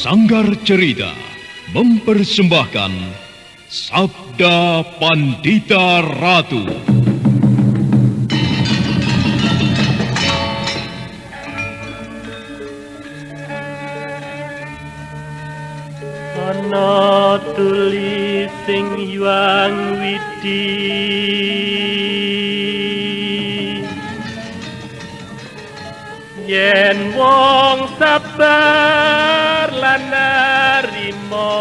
Sanggar Cerita mempersembahkan Sabda Pandita Ratu. Ana tulis sing yuang widi yen wong sabar lan narima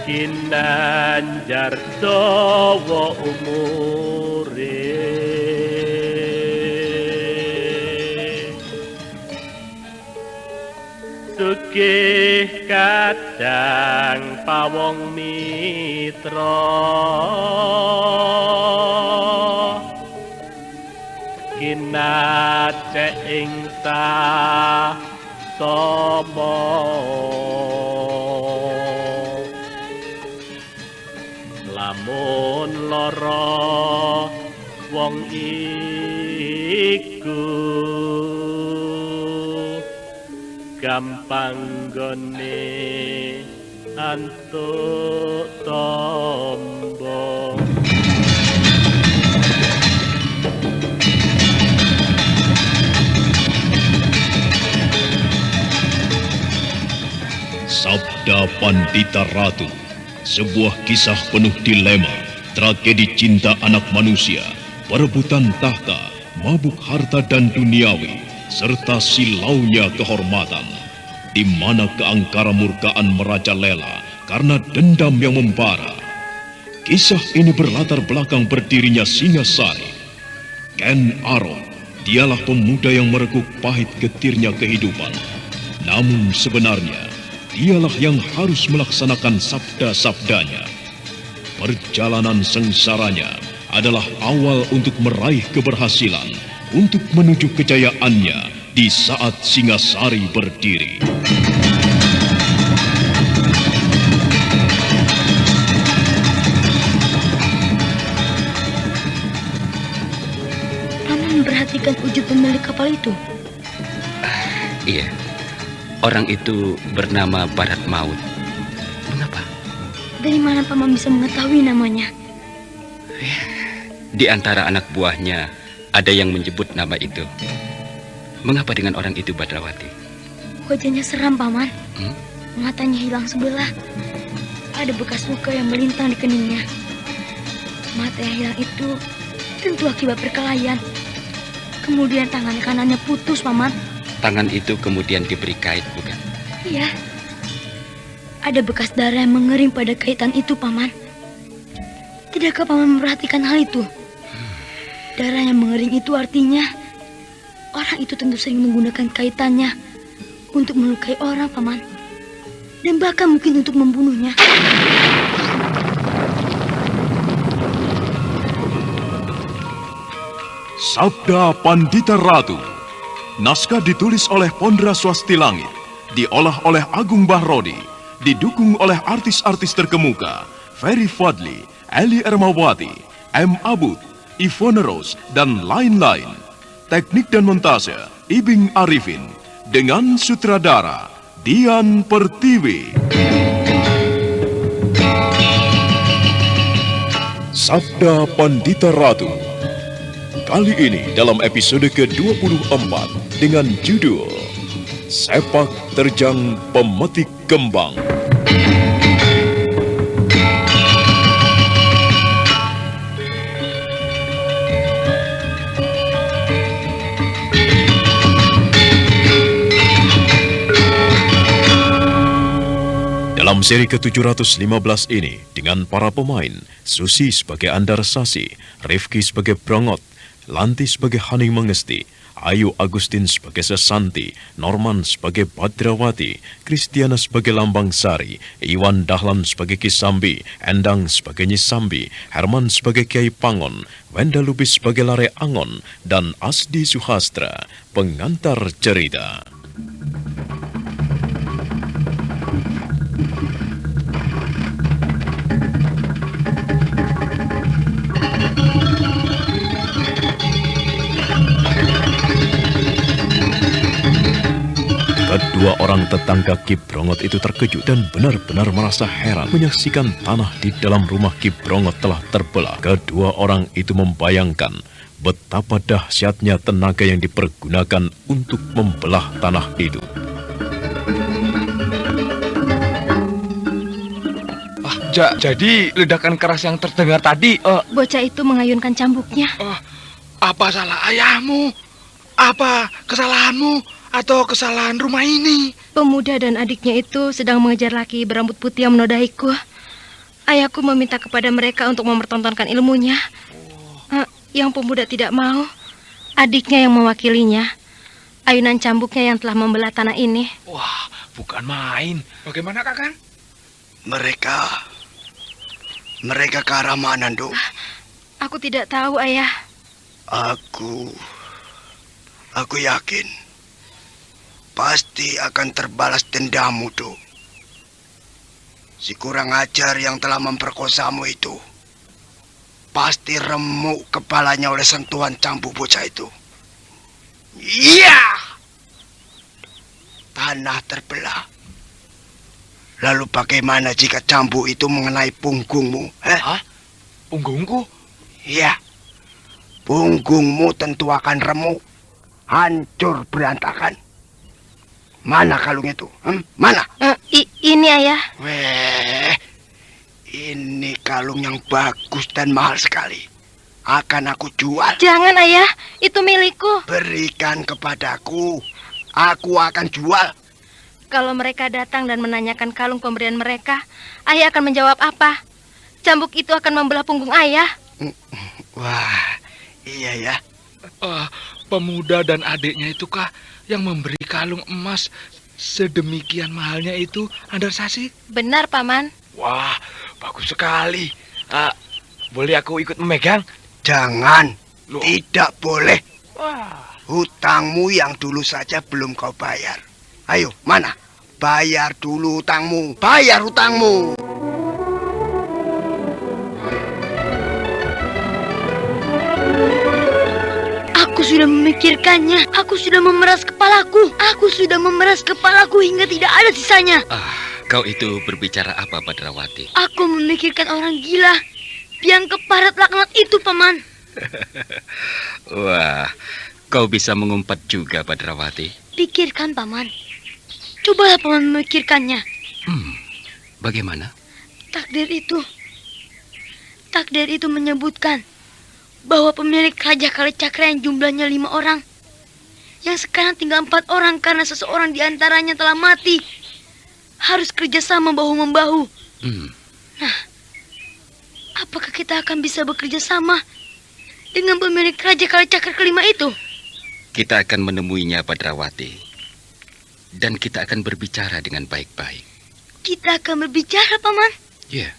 kinanjar dawa umure sugih kadang pawong mitra kinacek ing sama lamun lara wong iku gampang gone antuk tombo. Sabda Pandita Ratu, sebuah kisah penuh dilema, tragedi cinta anak manusia, perebutan tahta, mabuk harta dan duniawi, serta silaunya kehormatan, di mana keangkara murkaan merajalela karena dendam yang membara. Kisah ini berlatar belakang berdirinya Singasari. Ken Arok, dialah pemuda yang merekuk pahit getirnya kehidupan. Namun sebenarnya, dialah yang harus melaksanakan sabda-sabdanya. Perjalanan sengsaranya adalah awal untuk meraih keberhasilan, untuk menuju kejayaannya di saat Singasari berdiri. Paman memperhatikan wujud pemilik kapal itu? Iya. Orang itu bernama Barat Maut. Mengapa? Dari mana Paman bisa mengetahui namanya? Di antara anak buahnya ada yang menyebut nama itu. Mengapa dengan orang itu, Badrawati? Wajahnya seram, Paman. Matanya hilang sebelah. Ada bekas luka yang melintang di keningnya. Mata yang hilang itu tentu akibat perkelahian. Kemudian tangan kanannya putus, Paman. Tangan itu kemudian diberi kait, bukan? Iya. Ada bekas darah yang mengering pada kaitan itu, Paman. Tidakkah Paman memperhatikan hal itu? Darah yang mengering itu artinya orang itu tentu sering menggunakan kaitannya untuk melukai orang, Paman. Dan bahkan mungkin untuk membunuhnya. Sabda Pandita Ratu. Naskah ditulis oleh Pondra Swasti Langit, diolah oleh Agung Bahrodi, didukung oleh artis-artis terkemuka, Ferry Fadli, Eli Ermawati, M. Abud, Ivone Rose, dan lain-lain. Teknik dan montase, Ibing Arifin, dengan sutradara, Dian Pertiwi. Sabda Pandita Ratu. Kali ini dalam episode ke-24 dengan judul Sepak Terjang Pemetik Kembang. Dalam seri ke-715 ini, dengan para pemain, Susi sebagai Andarsasi, Rifki sebagai Brongot, Lanti sebagai Haning Mengesti, Ayu Agustin sebagai Sesanti, Norman sebagai Badrawati, Kristiana sebagai Lambang Sari, Iwan Dahlan sebagai Kisambi, Endang sebagai Nyisambi, Herman sebagai Kiai Pangon, Wenda Lubis sebagai Lare Angon, dan Asdi Suhastra, pengantar cerita. Kedua orang tetangga Ki Brongot itu terkejut dan benar-benar merasa heran menyaksikan tanah di dalam rumah Ki Brongot telah terbelah. Kedua orang itu membayangkan betapa dahsyatnya tenaga yang dipergunakan untuk membelah tanah itu. Jadi ledakan keras yang terdengar tadi, Bocah itu mengayunkan cambuknya. apa salah ayahmu? Apa kesalahanmu? Atau kesalahan rumah ini? Pemuda dan adiknya itu sedang mengejar laki berambut putih yang menodaiku. Ayahku meminta kepada mereka untuk mempertontonkan ilmunya. Yang pemuda tidak mau, adiknya yang mewakilinya. Ayunan cambuknya yang telah membelah tanah ini. Wah, bukan main. Bagaimana, Kakang? Mereka ke arah mana, Nduk? Aku tidak tahu, Ayah. Aku yakin pasti akan terbalas dendammu, Nduk. Si kurang ajar yang telah memperkosamu itu pasti remuk kepalanya oleh sentuhan cambuk bocah itu. Iya! Tanah terbelah. Lalu bagaimana jika cambuk itu mengenai punggungmu? Hah? Punggungku? Iya. Punggungmu tentu akan remuk. Hancur berantakan. Mana kalung itu? Mana? Ini, Ayah. Weh, ini kalung yang bagus dan mahal sekali. Akan aku jual. Jangan, Ayah. Itu milikku. Berikan kepadaku. Aku akan jual. Kalau mereka datang dan menanyakan kalung pemberian mereka, Ayah akan menjawab apa? Cambuk itu akan membelah punggung Ayah. Wah, iya ya. Pemuda dan adiknya itu kah yang memberi kalung emas sedemikian mahalnya itu, Andarsasi? Benar, Paman. Wah, bagus sekali. Boleh aku ikut memegang? Jangan. Loh. Tidak boleh. Wah. Hutangmu yang dulu saja belum kau bayar. Ayo, mana? Bayar dulu hutangmu. Bayar hutangmu. Aku sudah memikirkannya. Aku sudah memeras kepalaku. Aku sudah memeras kepalaku hingga tidak ada sisanya. Kau itu berbicara apa, Badrawati? Aku memikirkan orang gila yang keparat laknat itu, Paman. Wah, kau bisa mengumpat juga, Badrawati. Pikirkan, Paman. Cobalah Paman memikirkannya. Bagaimana? Takdir itu menyebutkan bahwa pemilik Raja Kalicakra yang jumlahnya 5 orang, yang sekarang tinggal 4 orang karena seseorang di antaranya telah mati, harus kerjasama bahu-membahu. Nah, apakah kita akan bisa bekerja sama dengan pemilik Raja Kalicakra kelima itu? Kita akan menemuinya, Badrawati. Dan kita akan berbicara dengan baik-baik. Kita akan berbicara, Paman. Ya.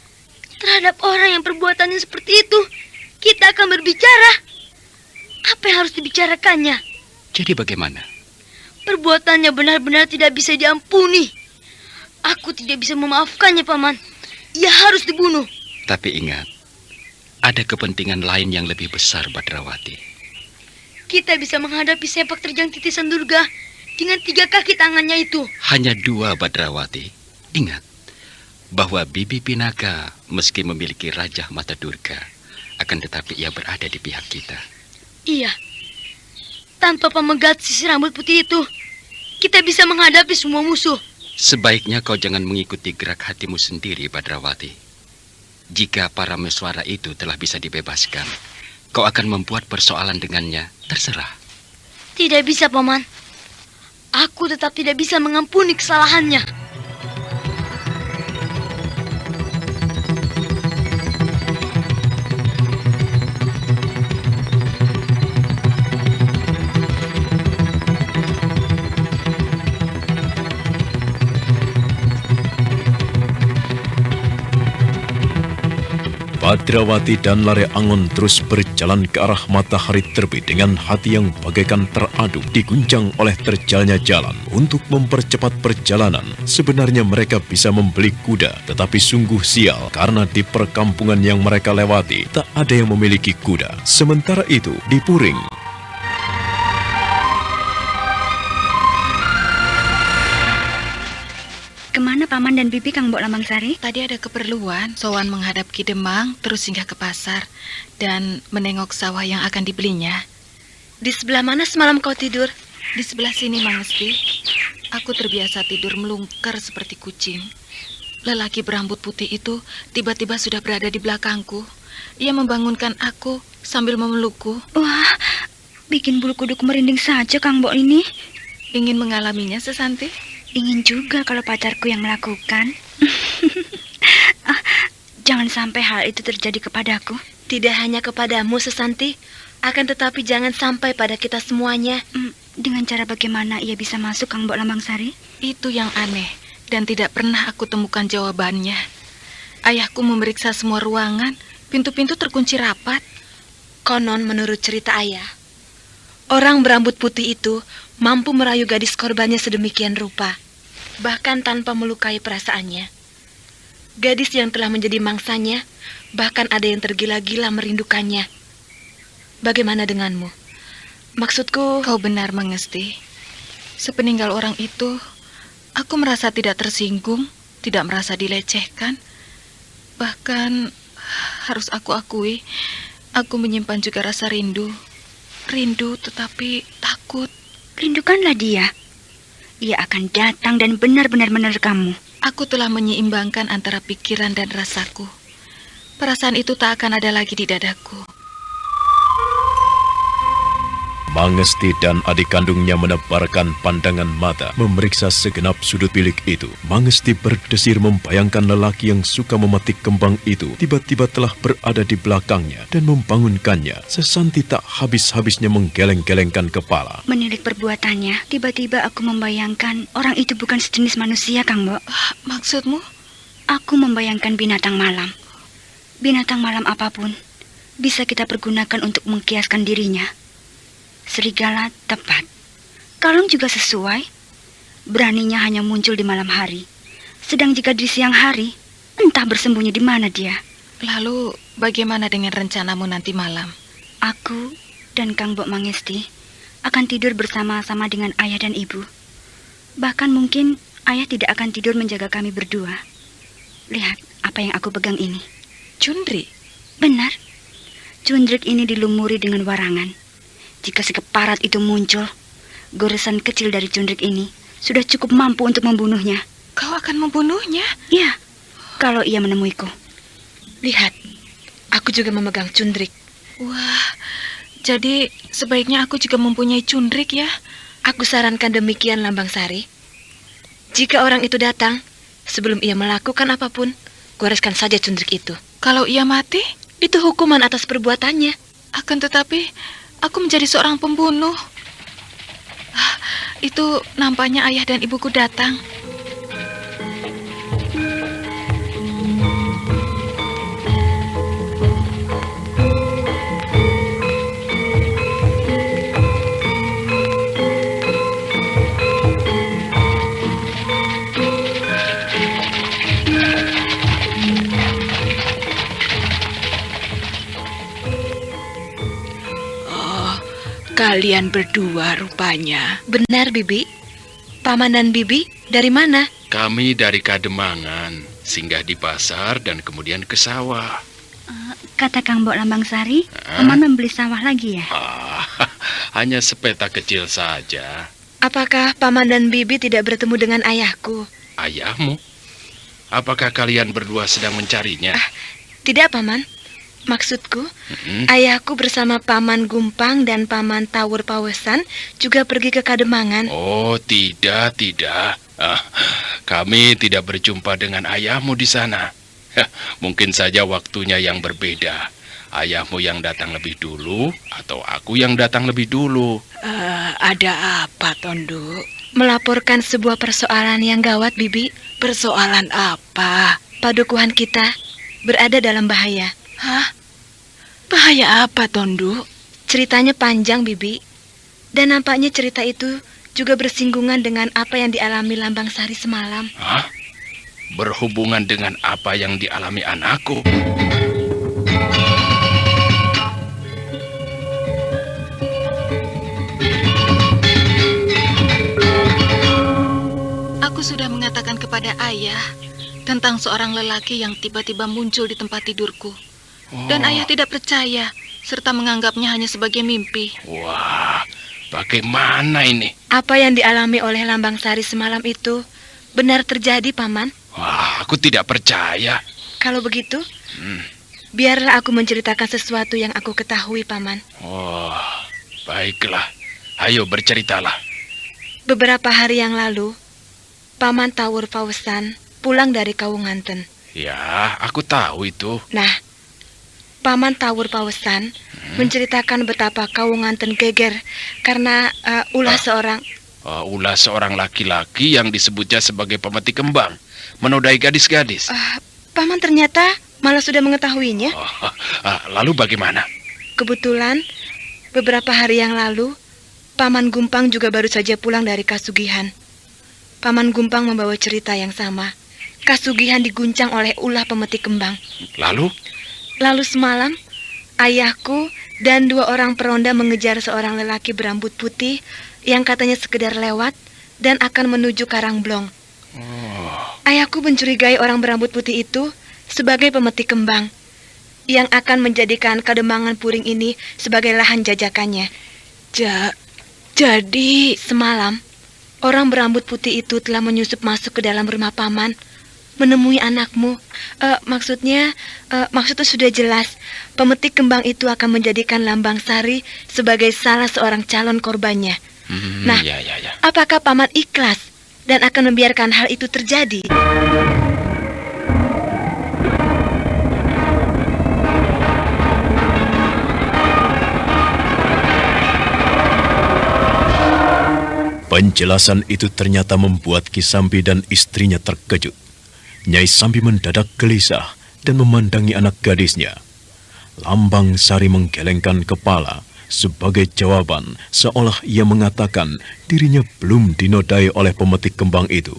Terhadap orang yang perbuatannya seperti itu, kita akan berbicara. Apa yang harus dibicarakannya? Jadi bagaimana? Perbuatannya benar-benar tidak bisa diampuni. Aku tidak bisa memaafkannya, Paman. Ia harus dibunuh. Tapi ingat, ada kepentingan lain yang lebih besar, Badrawati. Kita bisa menghadapi sepak terjang titisan Durga dengan 3 kaki tangannya itu. Hanya 2, Badrawati. Ingat bahwa Bibi Pinaka meski memiliki Raja Mata Durga, akan tetapi ia berada di pihak kita. Iya. Tanpa pemegat sisir rambut putih itu, kita bisa menghadapi semua musuh. Sebaiknya kau jangan mengikuti gerak hatimu sendiri, Badrawati. Jika para meswara itu telah bisa dibebaskan, kau akan membuat persoalan dengannya, terserah. Tidak bisa, Paman. Aku tetap tidak bisa mengampuni kesalahannya. Badrawati dan Lare Angon terus berjalan ke arah matahari terbit dengan hati yang bagaikan teraduk diguncang oleh terjalnya jalan. Untuk mempercepat perjalanan, sebenarnya mereka bisa membeli kuda, tetapi sungguh sial karena di perkampungan yang mereka lewati tak ada yang memiliki kuda. Sementara itu, di Puring, Paman dan Bibi Kang Mbok Lambang-Sari? Tadi ada keperluan, sowan menghadap Ki Demang, terus singgah ke pasar dan menengok sawah yang akan dibelinya. Di sebelah mana semalam kau tidur? Di sebelah sini, Mangesti. Aku terbiasa tidur melungker seperti kucing. Lelaki berambut putih itu tiba-tiba sudah berada di belakangku. Ia membangunkan aku sambil memelukku. Wah, bikin bulu kuduk merinding saja Kang Mbok ini. Ingin mengalaminya, Sesanti? Ingin juga kalau pacarku yang melakukan. Ah, jangan sampai hal itu terjadi kepadaku. Tidak hanya kepadamu, Sesanti, akan tetapi jangan sampai pada kita semuanya. Dengan cara bagaimana ia bisa masuk Kang Mbok Lambang-Sari? Itu yang aneh dan tidak pernah aku temukan jawabannya. Ayahku memeriksa semua ruangan, pintu-pintu terkunci rapat. Konon menurut cerita ayah, orang berambut putih itu mampu merayu gadis korbannya sedemikian rupa, bahkan tanpa melukai perasaannya. Gadis yang telah menjadi mangsanya, bahkan ada yang tergila-gila merindukannya. Bagaimana denganmu? Maksudku... Kau benar, Mangesti. Sepeninggal orang itu, aku merasa tidak tersinggung, tidak merasa dilecehkan. Bahkan, harus aku akui, aku menyimpan juga rasa rindu. Rindu tetapi takut. Rindukanlah dia. Ia akan datang dan benar-benar menerkamu. Aku telah menyeimbangkan antara pikiran dan rasaku. Perasaan itu tak akan ada lagi di dadaku. Mangesti dan adik kandungnya menebarkan pandangan mata memeriksa segenap sudut bilik itu. Mangesti berdesir membayangkan lelaki yang suka memetik kembang itu tiba-tiba telah berada di belakangnya dan membangunkannya. Sesanti tak habis-habisnya menggeleng-gelengkan kepala. Menilik perbuatannya, tiba-tiba aku membayangkan orang itu bukan sejenis manusia, Kang Mbok. Maksudmu? Aku membayangkan binatang malam. Binatang malam apapun bisa kita pergunakan untuk mengkiaskan dirinya. Serigala tepat. Kalung juga sesuai. Beraninya hanya muncul di malam hari. Sedang jika di siang hari, entah bersembunyi di mana dia. Lalu bagaimana dengan rencanamu nanti malam? Aku dan Kang Mbok Mangesti akan tidur bersama-sama dengan ayah dan ibu. Bahkan mungkin ayah tidak akan tidur menjaga kami berdua. Lihat apa yang aku pegang ini. Cundrik? Benar. Cundrik ini dilumuri dengan warangan. Jika si keparat itu muncul, goresan kecil dari cundrik ini sudah cukup mampu untuk membunuhnya. Kau akan membunuhnya? Ya, kalau ia menemuiku. Lihat, aku juga memegang cundrik. Wah, jadi sebaiknya aku juga mempunyai cundrik ya? Aku sarankan demikian, Lambang-Sari. Jika orang itu datang, sebelum ia melakukan apapun, goreskan saja cundrik itu. Kalau ia mati? Itu hukuman atas perbuatannya. Akan tetapi, aku menjadi seorang pembunuh. Itu nampaknya ayah dan ibuku datang. Kalian berdua rupanya. Benar, Bibi. Paman dan Bibi dari mana? Kami dari Kademangan, singgah di pasar dan kemudian ke sawah. Kata Kang Mbok Lambang-Sari, Paman membeli sawah lagi ya? Hanya sepeta kecil saja. Apakah Paman dan Bibi tidak bertemu dengan ayahku? Ayahmu? Apakah kalian berdua sedang mencarinya? Tidak, Paman. Maksudku, ayahku bersama Paman Gumpang dan Paman Tawur Pawesan juga pergi ke Kademangan. Oh, tidak. Kami tidak berjumpa dengan ayahmu di sana. Mungkin saja waktunya yang berbeda. Ayahmu yang datang lebih dulu atau aku yang datang lebih dulu. Ada apa, Tondo? Melaporkan sebuah persoalan yang gawat, Bibi. Persoalan apa? Padukuhan kita berada dalam bahaya. Hah? Bahaya apa, Tondo? Ceritanya panjang, Bibi. Dan nampaknya cerita itu juga bersinggungan dengan apa yang dialami Lambang-Sari semalam. Hah? Berhubungan dengan apa yang dialami anakku? Aku sudah mengatakan kepada ayah tentang seorang lelaki yang tiba-tiba muncul di tempat tidurku. Dan ayah tidak percaya, serta menganggapnya hanya sebagai mimpi. Wah, bagaimana ini? Apa yang dialami oleh Lambang Sari semalam itu benar terjadi, Paman? Wah, aku tidak percaya. Kalau begitu, biarlah aku menceritakan sesuatu yang aku ketahui, Paman. Oh, baiklah. Ayo berceritalah. Beberapa hari yang lalu, Paman Tawur Pawesan pulang dari Kawunganten. Ya, aku tahu itu. Nah, Paman Tawur Pawesan menceritakan betapa Kawunganten geger karena ulah seorang laki-laki yang disebutnya sebagai pemetik kembang menodai gadis-gadis. Paman ternyata malah sudah mengetahuinya. Lalu bagaimana? Kebetulan, beberapa hari yang lalu, Paman Gumpang juga baru saja pulang dari Kasugihan. Paman Gumpang membawa cerita yang sama. Kasugihan diguncang oleh ulah pemetik kembang. Lalu semalam, ayahku dan 2 orang peronda mengejar seorang lelaki berambut putih yang katanya sekedar lewat dan akan menuju Karangblong. Ayahku mencurigai orang berambut putih itu sebagai pemetik kembang yang akan menjadikan Kademangan Puring ini sebagai lahan jajakannya. Jadi semalam, orang berambut putih itu telah menyusup masuk ke dalam rumah Paman, menemui anakmu. Maksudnya sudah jelas. Pemetik kembang itu akan menjadikan Lambang Sari sebagai salah seorang calon korbannya. Apakah Paman ikhlas dan akan membiarkan hal itu terjadi? Penjelasan itu ternyata membuat Ki Sambi dan istrinya terkejut. Nyai Sambi mendadak gelisah dan memandangi anak gadisnya. Lambang Sari menggelengkan kepala sebagai jawaban, seolah ia mengatakan dirinya belum dinodai oleh pemetik kembang itu.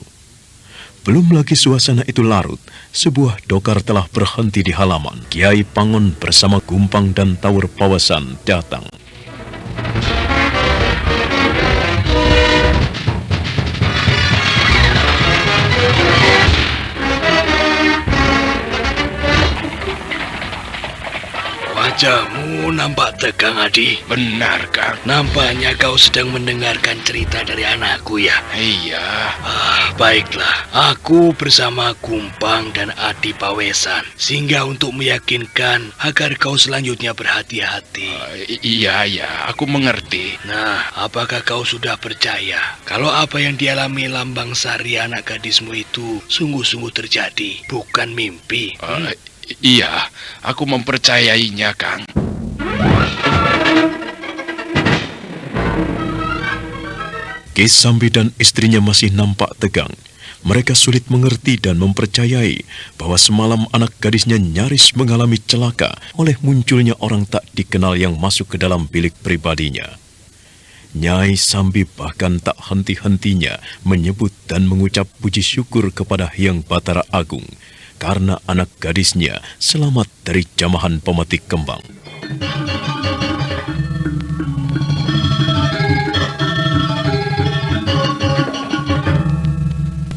Belum lagi suasana itu larut, sebuah dokar telah berhenti di halaman. Kiai Pangon bersama Gumpang dan Tawur Pawesan datang. Wajahmu nampak tegang, Adi. Benar, Kang. Nampaknya kau sedang mendengarkan cerita dari anakku, ya? Iya. Baiklah. Aku bersama Gumpang dan Adi Pawesan singgah untuk meyakinkan agar kau selanjutnya berhati-hati. Iya, aku mengerti. Nah, apakah kau sudah percaya kalau apa yang dialami Lambang Sari anak gadismu itu sungguh-sungguh terjadi, bukan mimpi? Iya, aku mempercayainya, Kang. Ki Sambi dan istrinya masih nampak tegang. Mereka sulit mengerti dan mempercayai bahwa semalam anak gadisnya nyaris mengalami celaka oleh munculnya orang tak dikenal yang masuk ke dalam bilik pribadinya. Nyai Sambi bahkan tak henti-hentinya menyebut dan mengucap puji syukur kepada Hyang Batara Agung karena anak gadisnya selamat dari jamahan pemetik kembang.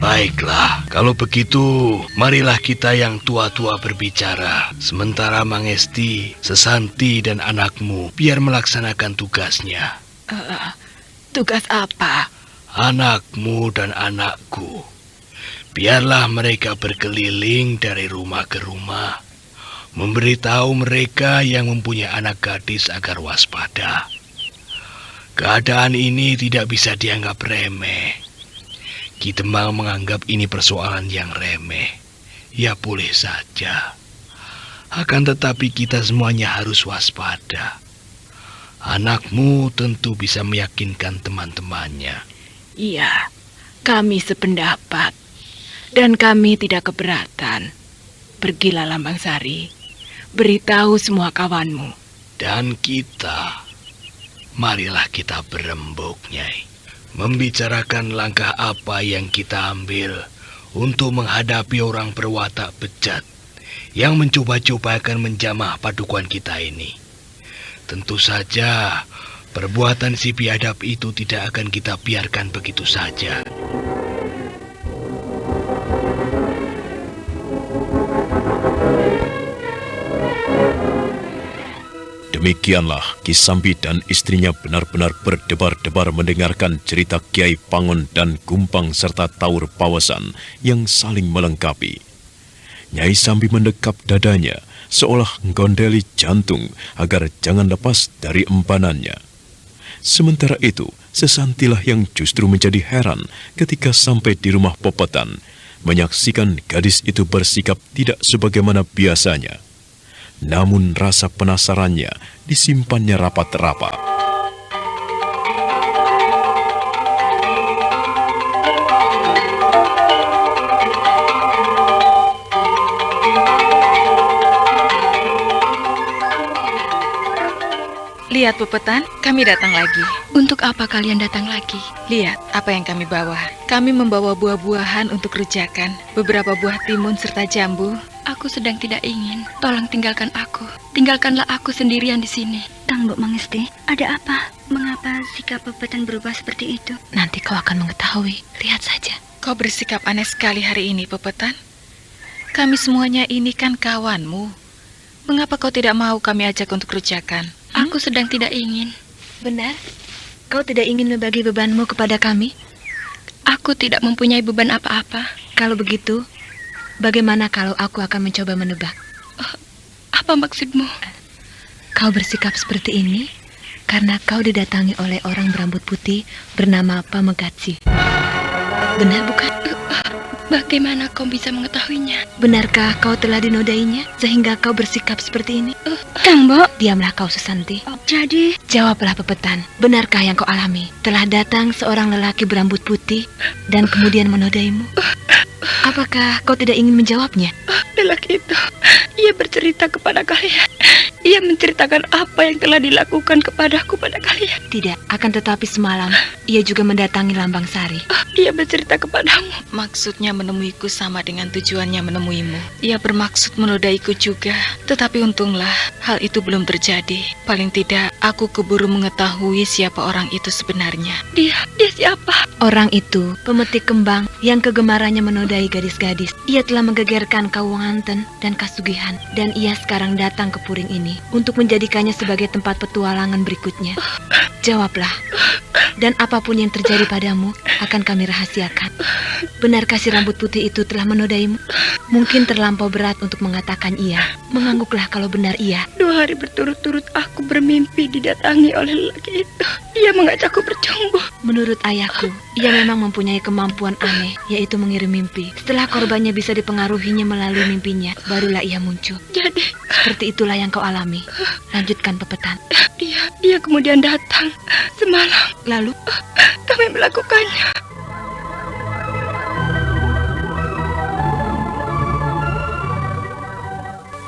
Baiklah, kalau begitu, marilah kita yang tua-tua berbicara. Sementara Mangesti, Sesanti, dan anakmu biar melaksanakan tugasnya. Tugas apa? Anakmu dan anakku. Biarlah mereka berkeliling dari rumah ke rumah, memberitahu mereka yang mempunyai anak gadis agar waspada. Keadaan ini tidak bisa dianggap remeh. Ki Demang menganggap ini persoalan yang remeh. Ya boleh saja. Akan tetapi kita semuanya harus waspada. Anakmu tentu bisa meyakinkan teman-temannya. Iya, kami sependapat. Dan kami tidak keberatan. Pergilah Lambang Sari, beritahu semua kawanmu. Dan kita, marilah kita berembuk, Nyai. Membicarakan langkah apa yang kita ambil untuk menghadapi orang berwatak bejat yang mencoba-coba akan menjamah padukuan kita ini. Tentu saja, perbuatan si biadab itu tidak akan kita biarkan begitu saja. Demikianlah Kisambi dan istrinya benar-benar berdebar-debar mendengarkan cerita Kiai Pangon dan Gumpang serta Taur Pawasan yang saling melengkapi. Nyai Sambi mendekap dadanya seolah menggondeli jantung agar jangan lepas dari empanannya. Sementara itu, Sesantilah yang justru menjadi heran ketika sampai di rumah Pepetan, menyaksikan gadis itu bersikap tidak sebagaimana biasanya. Namun rasa penasarannya disimpannya rapat-rapat. Lihat Pepetan, kami datang lagi. Untuk apa kalian datang lagi? Lihat apa yang kami bawa. Kami membawa buah-buahan untuk rujakan, beberapa buah timun serta jambu. Aku sedang tidak ingin. Tolong tinggalkan aku. Tinggalkanlah aku sendirian di sini. Tang, Mbok Mangesti, ada apa? Mengapa sikap Pepetan berubah seperti itu? Nanti kau akan mengetahui. Lihat saja. Kau bersikap aneh sekali hari ini, Pepetan. Kami semuanya ini kan kawanmu. Mengapa kau tidak mau kami ajak untuk rujakan? Aku sedang tidak ingin. Benar? Kau tidak ingin membagi bebanmu kepada kami? Aku tidak mempunyai beban apa-apa. Kalau begitu, bagaimana kalau aku akan mencoba menebak? Apa maksudmu? Kau bersikap seperti ini karena kau didatangi oleh orang berambut putih bernama Pamegatsi. Benar bukan? Bagaimana kau bisa mengetahuinya? Benarkah kau telah dinodainya sehingga kau bersikap seperti ini? Kang Mbok, diamlah kau Susanti. Jadi, jawablah Pepetan. Benarkah yang kau alami? Telah datang seorang lelaki berambut putih dan kemudian menodaimu? Apakah kau tidak ingin menjawabnya? Lelaki itu, ia bercerita kepada kalian. Ia menceritakan apa yang telah dilakukan kepadaku pada kalian. Tidak, akan tetapi semalam ia juga mendatangi Lambang Sari. Ia bercerita kepadamu. Maksudnya menemuiku sama dengan tujuannya menemuimu. Ia bermaksud menodaiku juga. Tetapi untunglah hal itu belum terjadi. Paling tidak aku keburu mengetahui siapa orang itu sebenarnya. Dia siapa? Orang itu pemetik kembang yang kegemarannya menodai gadis-gadis. Ia telah menggegerkan Kawunganten dan Kasugihan. Dan ia sekarang datang ke Puring ini untuk menjadikannya sebagai tempat petualangan berikutnya. Jawablah. Dan apapun yang terjadi padamu akan kami rahasiakan. Benarkah si rambut putih itu telah menodaimu? Mungkin terlampau berat untuk mengatakan iya. Mengangguklah kalau benar iya. 2 hari berturut-turut aku bermimpi didatangi oleh lelaki itu. Ia mengajakku berjumpa. Menurut ayahku, ia memang mempunyai kemampuan aneh, yaitu mengirim mimpi. Setelah korbannya bisa dipengaruhinya melalui mimpinya, barulah ia muncul. Jadi, seperti itulah yang kau alami. Lanjutkan Pepetan. Dia kemudian datang semalam. Lalu, kami melakukannya.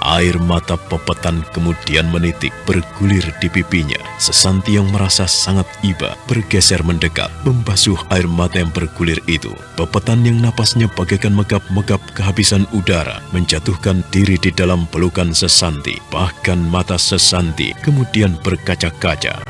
Air mata Pepetan kemudian menitik bergulir di pipinya. Sesanti yang merasa sangat iba bergeser mendekat, membasuh air mata yang bergulir itu. Pepetan yang napasnya bagaikan megap-megap kehabisan udara menjatuhkan diri di dalam pelukan Sesanti. Bahkan mata Sesanti kemudian berkaca-kaca.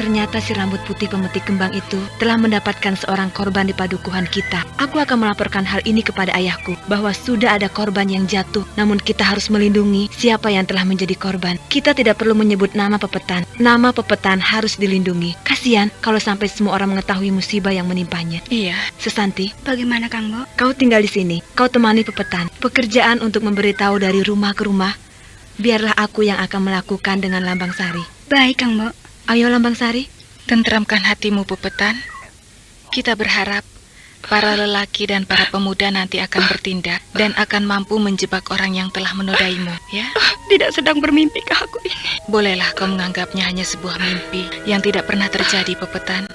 ternyata si rambut putih pemetik kembang itu telah mendapatkan seorang korban di padukuhan kita. Aku akan melaporkan hal ini kepada ayahku, bahwa sudah ada korban yang jatuh, namun kita harus melindungi siapa yang telah menjadi korban. Kita tidak perlu menyebut nama Pepetan. Nama Pepetan harus dilindungi. Kasihan kalau sampai semua orang mengetahui musibah yang menimpanya. Iya. Sesanti, bagaimana Kang Bo? Kau tinggal di sini. Kau temani Pepetan. Pekerjaan untuk memberitahu dari rumah ke rumah, biarlah aku yang akan melakukan dengan Lambang Sari. Baik, Kang Bo. Ayo Lambang Sari. Tenteramkan hatimu, Pepetan. Kita berharap para lelaki dan para pemuda nanti akan bertindak dan akan mampu menjebak orang yang telah menodaimu, ya? Tidak sedang bermimpikah aku ini? Bolehlah kau menganggapnya hanya sebuah mimpi yang tidak pernah terjadi, Pepetan.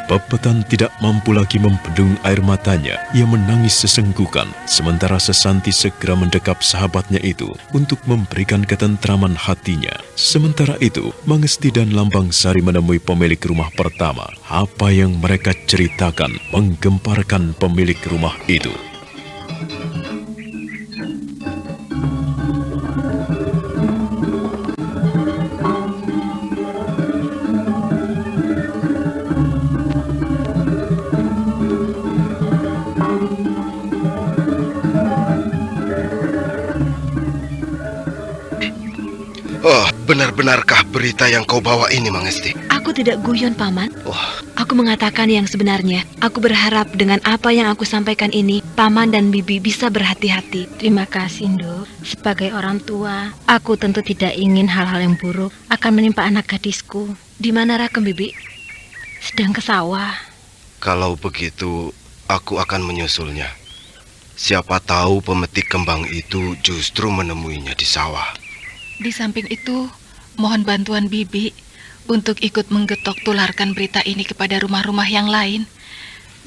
Pepetan tidak mampu lagi membendung air matanya. Ia menangis sesenggukan, sementara Sesanti segera mendekap sahabatnya itu untuk memberikan ketentraman hatinya. Sementara itu, Mangesti dan Lambang Sari menemui pemilik rumah pertama. Apa yang mereka ceritakan menggemparkan pemilik rumah itu. Benar-benarkah berita yang kau bawa ini, Mangesti? Aku tidak guyon, Paman. Wah, Aku mengatakan yang sebenarnya. Aku berharap dengan apa yang aku sampaikan ini, Paman dan Bibi bisa berhati-hati. Terima kasih, Nduk. Sebagai orang tua, aku tentu tidak ingin hal-hal yang buruk akan menimpa anak gadisku. Di mana Rakem, Bibi? Sedang ke sawah. kalau begitu, aku akan menyusulnya. Siapa tahu pemetik kembang itu justru menemuinya di sawah. Di samping itu, mohon bantuan Bibi untuk ikut menggetok tularkan berita ini kepada rumah-rumah yang lain.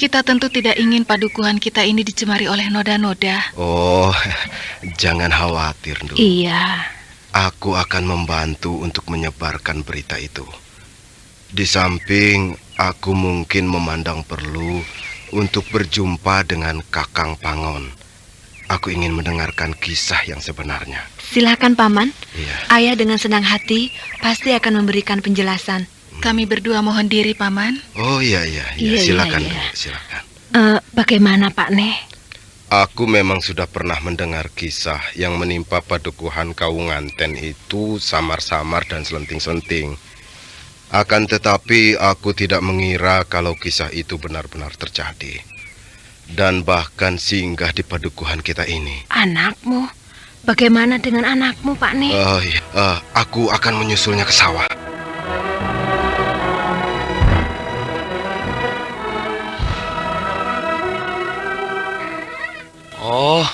Kita tentu tidak ingin padukuhan kita ini dicemari oleh noda-noda. Oh, jangan khawatir, Nduk. Iya. Aku akan membantu untuk menyebarkan berita itu. Di samping, aku mungkin memandang perlu untuk berjumpa dengan Kakang Pangon. Aku ingin mendengarkan kisah yang sebenarnya. Silakan, Paman. Iya. Ayah dengan senang hati pasti akan memberikan penjelasan. Kami berdua mohon diri, Paman. Oh iya, Iya, silakan, iya. Nduk, silakan. Bagaimana, Pak Neh? Aku memang sudah pernah mendengar kisah yang menimpa padukuhan Kawunganten itu samar-samar dan selenting-selenting. Akan tetapi aku tidak mengira kalau kisah itu benar-benar terjadi. Dan bahkan singgah di padukuhan kita ini. Anakmu? Bagaimana dengan anakmu, Pak Neh? Aku akan menyusulnya ke sawah. Oh,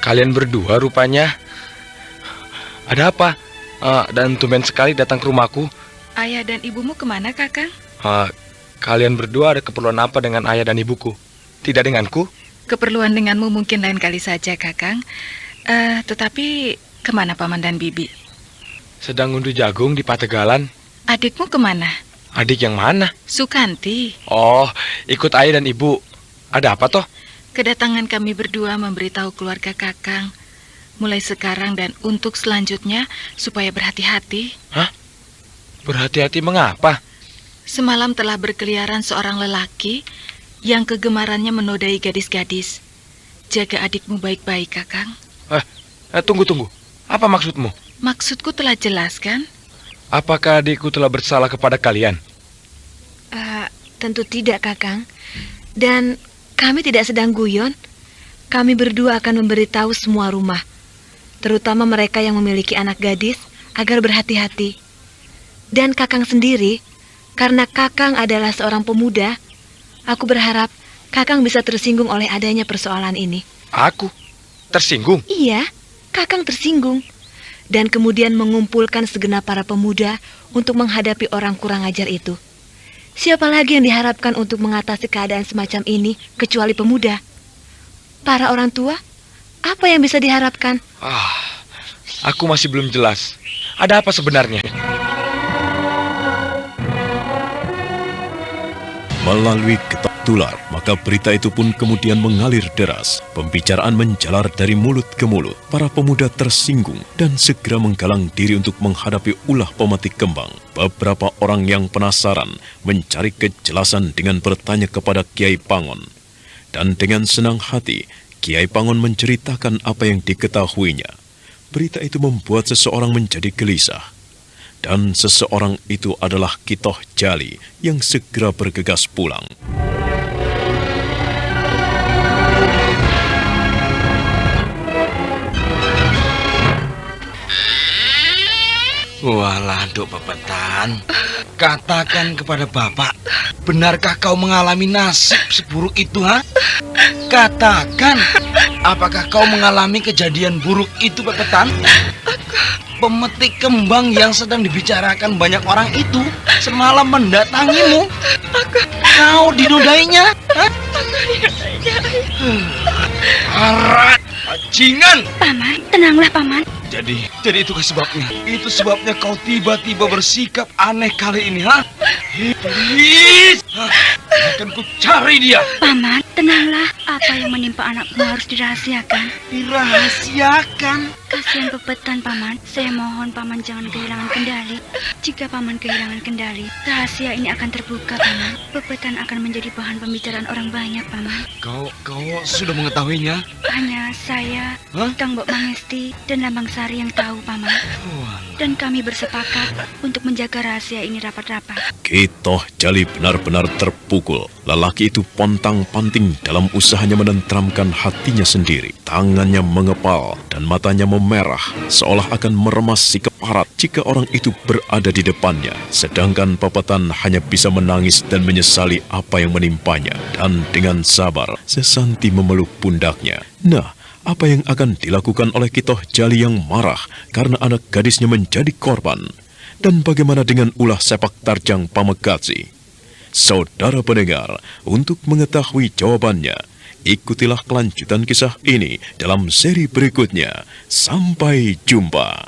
kalian berdua rupanya. Ada apa? Dan tumben sekali datang ke rumahku. Ayah dan ibumu kemana, Kakang? Kalian berdua ada keperluan apa dengan ayah dan ibuku? Tidak denganku? Keperluan denganmu mungkin lain kali saja, Kakang. Tetapi kemana Paman dan Bibi? Sedang ngunduh jagung di Pategalan. Adikmu kemana? Adik yang mana? Sukanti. Oh, ikut ayah dan ibu. Ada apa toh? Kedatangan kami berdua memberitahu keluarga Kakang. Mulai sekarang dan untuk selanjutnya supaya berhati-hati. Hah? Berhati-hati mengapa? Semalam telah berkeliaran seorang lelaki yang kegemarannya menodai gadis-gadis. Jaga adikmu baik-baik, Kakang. Tunggu. Apa maksudmu? Maksudku telah jelas, kan? Apakah adikku telah bersalah kepada kalian? Tentu tidak, Kakang. Dan kami tidak sedang guyon. Kami berdua akan memberitahu semua rumah, terutama mereka yang memiliki anak gadis, agar berhati-hati. Dan Kakang sendiri, karena Kakang adalah seorang pemuda, aku berharap Kakang bisa tersinggung oleh adanya persoalan ini. Aku? Tersinggung? Iya, Kakang tersinggung. Dan kemudian mengumpulkan segenap para pemuda untuk menghadapi orang kurang ajar itu. Siapa lagi yang diharapkan untuk mengatasi keadaan semacam ini kecuali pemuda? Para orang tua? Apa yang bisa diharapkan? Aku masih belum jelas. Ada apa sebenarnya? Melalui getok tular, maka berita itu pun kemudian mengalir deras. Pembicaraan menjalar dari mulut ke mulut. Para pemuda tersinggung dan segera menggalang diri untuk menghadapi ulah pemetik kembang. Beberapa orang yang penasaran mencari kejelasan dengan bertanya kepada Kiai Pangon. Dan dengan senang hati, Kiai Pangon menceritakan apa yang diketahuinya. Berita itu membuat seseorang menjadi gelisah. Dan seseorang itu adalah Kitoh Jali yang segera bergegas pulang. Walah, Nduk Pepetan. Katakan kepada Bapak, benarkah kau mengalami nasib seburuk itu, ha? Katakan, apakah kau mengalami kejadian buruk itu, Pepetan? Pemetik kembang yang sedang dibicarakan banyak orang itu semalam mendatangimu. Kau dinodainya? Harat, bajingan. Paman, tenanglah, Paman. Jadi itu sebabnya. Itu sebabnya kau tiba-tiba bersikap aneh kali ini, ha? Iblis! Akan ku cari dia. Paman, tenanglah. Apa yang menimpa anakku harus dirahasiakan? Dirahasiakan? Kasihan Pepetan, Paman. Saya mohon Paman jangan kehilangan kendali. Jika Paman kehilangan kendali, rahasia ini akan terbuka, Paman. Pepetan akan menjadi bahan pembicaraan orang banyak, Paman. Kau sudah mengetahuinya? Hanya saya, Hah? Kang Mbok Mangesti, dan Lambang Sari yang tahu, Paman. Dan kami bersepakat untuk menjaga rahasia ini rapat-rapat. Ki Toh Jali benar-benar terpukul. Lelaki itu pontang-panting dalam usahanya menenteramkan hatinya sendiri. Tangannya mengepal dan matanya memerah, seolah akan meremas si keparat jika orang itu berada di depannya. Sedangkan Pepetan hanya bisa menangis dan menyesali apa yang menimpanya. Dan dengan sabar, Sesanti memeluk pundaknya. Nah, apa yang akan dilakukan oleh Ki Toh Jali yang marah karena anak gadisnya menjadi korban? Dan bagaimana dengan ulah sepak tarjang Pamegasi? Saudara pendengar, untuk mengetahui jawabannya, ikutilah kelanjutan kisah ini dalam seri berikutnya. Sampai jumpa.